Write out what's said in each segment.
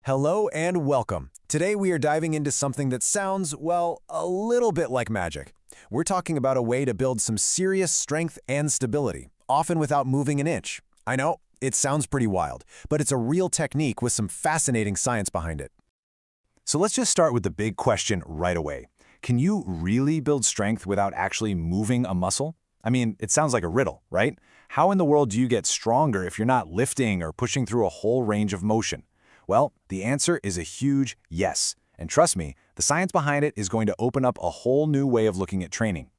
Hello and welcome. Today we are diving into something that sounds, well, a little bit like magic. We're talking about a way to build some serious strength and stability, often without moving an inch. I know, it sounds pretty wild, but it's a real technique with some fascinating science behind it. So let's just start with the big question right away. Can you really build strength without actually moving a muscle? I mean, it sounds like a riddle, right? How in the world do you get stronger if you're not lifting or pushing through a whole range of motion? Well, the answer is a huge yes. And trust me, the science behind it is going to open up a whole new way of looking at training.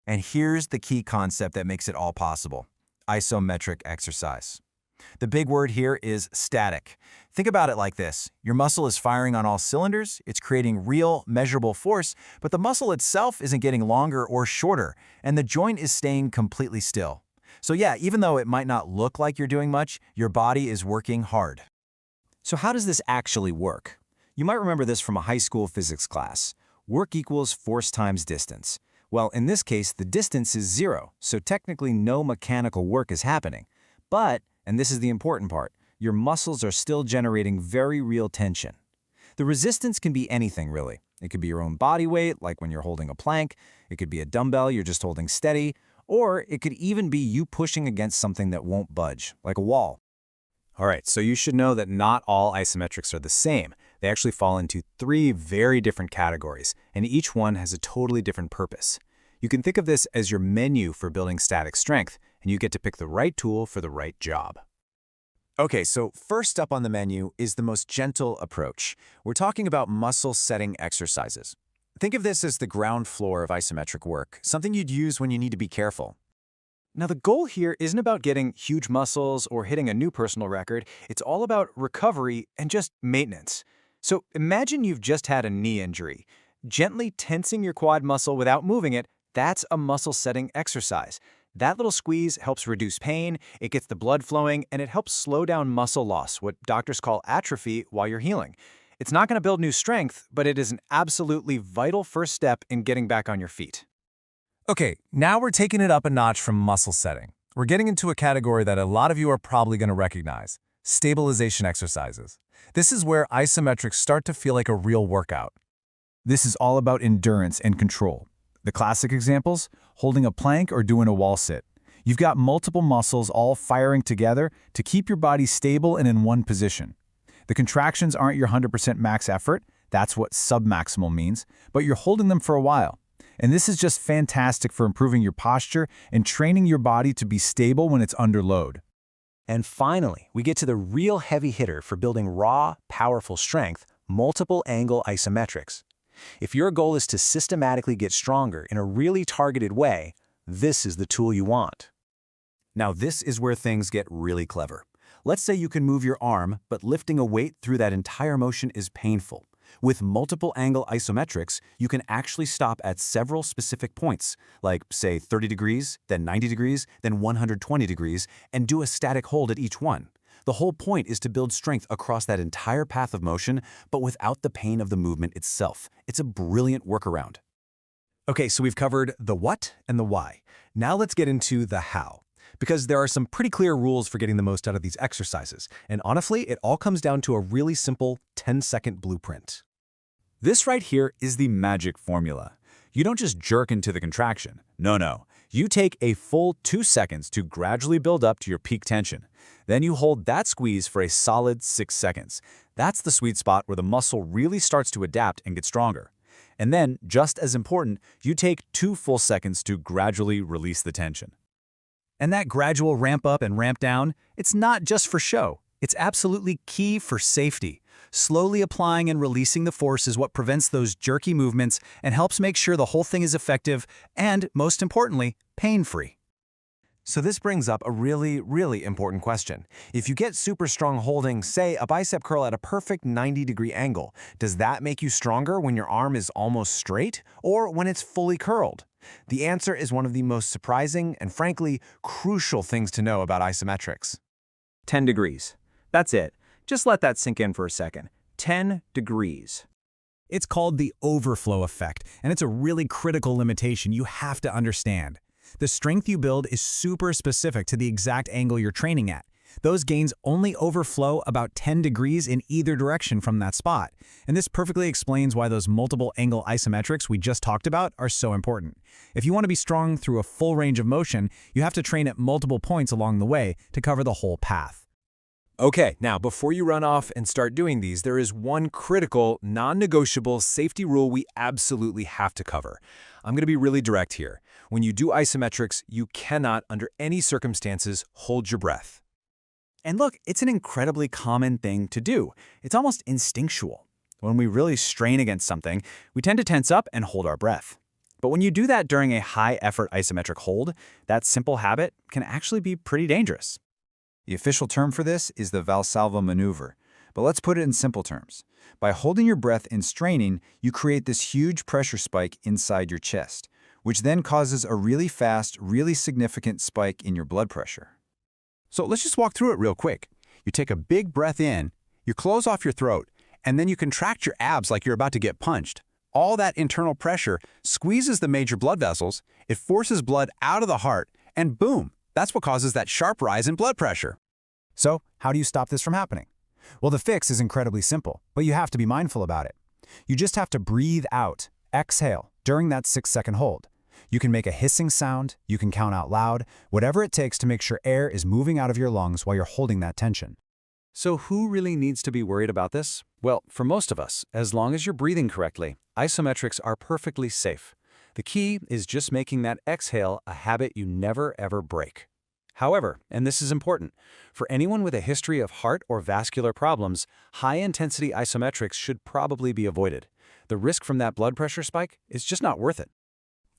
And here's the key concept that makes it all possible: isometric exercise. The big word here is static. Think about it like this. Your muscle is firing on all cylinders, it's creating real, measurable force, but the muscle itself isn't getting longer or shorter, and the joint is staying completely still. So yeah, even though it might not look like you're doing much, your body is working hard. So how does this actually work? You might remember this from a high school physics class. Work equals force times distance. Well, in this case, the distance is zero, so technically no mechanical work is happening. But, and this is the important part, your muscles are still generating very real tension. The resistance can be anything, really. It could be your own body weight, like when you're holding a plank. It could be a dumbbell you're just holding steady. Or it could even be you pushing against something that won't budge, like a wall. All right, so you should know that not all isometrics are the same. They actually fall into three very different categories, and each one has a totally different purpose. You can think of this as your menu for building static strength, and you get to pick the right tool for the right job. Okay, so first up on the menu is the most gentle approach. We're talking about muscle-setting exercises. Think of this as the ground floor of isometric work, something you'd use when you need to be careful. Now, the goal here isn't about getting huge muscles or hitting a new personal record. It's all about recovery and just maintenance. So imagine you've just had a knee injury. Gently tensing your quad muscle without moving it, that's a muscle-setting exercise. That little squeeze helps reduce pain, it gets the blood flowing, and it helps slow down muscle loss, what doctors call atrophy, while you're healing. It's not going to build new strength, but it is an absolutely vital first step in getting back on your feet. Okay, now we're taking it up a notch from muscle setting. We're getting into a category that a lot of you are probably going to recognize: stabilization exercises. This is where isometrics start to feel like a real workout. This is all about endurance and control. The classic examples: holding a plank or doing a wall sit. You've got multiple muscles all firing together to keep your body stable and in one position. The contractions aren't your 100% max effort, that's what submaximal means, but you're holding them for a while. And this is just fantastic for improving your posture and training your body to be stable when it's under load. And finally, we get to the real heavy hitter for building raw, powerful strength: multiple angle isometrics. If your goal is to systematically get stronger in a really targeted way, this is the tool you want. Now, this is where things get really clever. Let's say you can move your arm, but lifting a weight through that entire motion is painful. With multiple angle isometrics, you can actually stop at several specific points, like, say, 30 degrees, then 90 degrees, then 120 degrees, and do a static hold at each one. The whole point is to build strength across that entire path of motion, but without the pain of the movement itself. It's a brilliant workaround. Okay, so we've covered the what and the why. Now let's get into the how. Because there are some pretty clear rules for getting the most out of these exercises, and honestly, it all comes down to a really simple 10-second blueprint. This right here is the magic formula. You don't just jerk into the contraction. No. You take a full 2 seconds to gradually build up to your peak tension. Then you hold that squeeze for a solid 6 seconds. That's the sweet spot where the muscle really starts to adapt and get stronger. And then, just as important, you take 2 full seconds to gradually release the tension. And that gradual ramp up and ramp down, it's not just for show. It's absolutely key for safety. Slowly applying and releasing the force is what prevents those jerky movements and helps make sure the whole thing is effective and, most importantly, pain-free. So this brings up a really, really important question. If you get super strong holding, say, a bicep curl at a perfect 90-degree angle, does that make you stronger when your arm is almost straight or when it's fully curled? The answer is one of the most surprising and, frankly, crucial things to know about isometrics. 10 degrees. That's it. Just let that sink in for a second. 10 degrees. It's called the overflow effect, and it's a really critical limitation you have to understand. The strength you build is super specific to the exact angle you're training at. Those gains only overflow about 10 degrees in either direction from that spot. And this perfectly explains why those multiple angle isometrics we just talked about are so important. If you want to be strong through a full range of motion, you have to train at multiple points along the way to cover the whole path. Okay, now before you run off and start doing these, there is one critical, non-negotiable safety rule we absolutely have to cover. I'm going to be really direct here. When you do isometrics, you cannot, under any circumstances, hold your breath. And look, it's an incredibly common thing to do. It's almost instinctual. When we really strain against something, we tend to tense up and hold our breath. But when you do that during a high-effort isometric hold, that simple habit can actually be pretty dangerous. The official term for this is the Valsalva maneuver, but let's put it in simple terms. By holding your breath and straining, you create this huge pressure spike inside your chest, which then causes a really fast, really significant spike in your blood pressure. So let's just walk through it real quick. You take a big breath in, you close off your throat, and then you contract your abs like you're about to get punched. All that internal pressure squeezes the major blood vessels, it forces blood out of the heart, and boom, that's what causes that sharp rise in blood pressure. So, how do you stop this from happening? Well, the fix is incredibly simple, but you have to be mindful about it. You just have to breathe out, exhale, during that 6-second hold. You can make a hissing sound, you can count out loud, whatever it takes to make sure air is moving out of your lungs while you're holding that tension. So who really needs to be worried about this? Well, for most of us, as long as you're breathing correctly, isometrics are perfectly safe. The key is just making that exhale a habit you never ever break. However, and this is important, for anyone with a history of heart or vascular problems, high-intensity isometrics should probably be avoided. The risk from that blood pressure spike is just not worth it.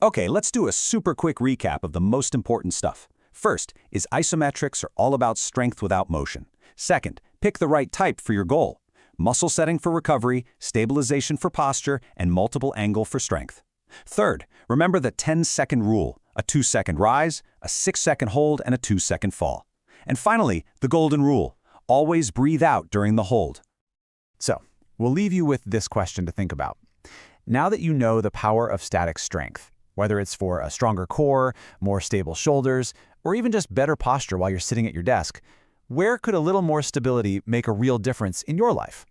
Okay, let's do a super quick recap of the most important stuff. First is isometrics are all about strength without motion. Second, pick the right type for your goal. Muscle setting for recovery, stabilization for posture, and multiple angle for strength. Third, remember the 10-second rule, a 2-second rise, a 6-second hold, and a 2-second fall. And finally, the golden rule, always breathe out during the hold. So, we'll leave you with this question to think about. Now that you know the power of static strength, whether it's for a stronger core, more stable shoulders, or even just better posture while you're sitting at your desk, where could a little more stability make a real difference in your life?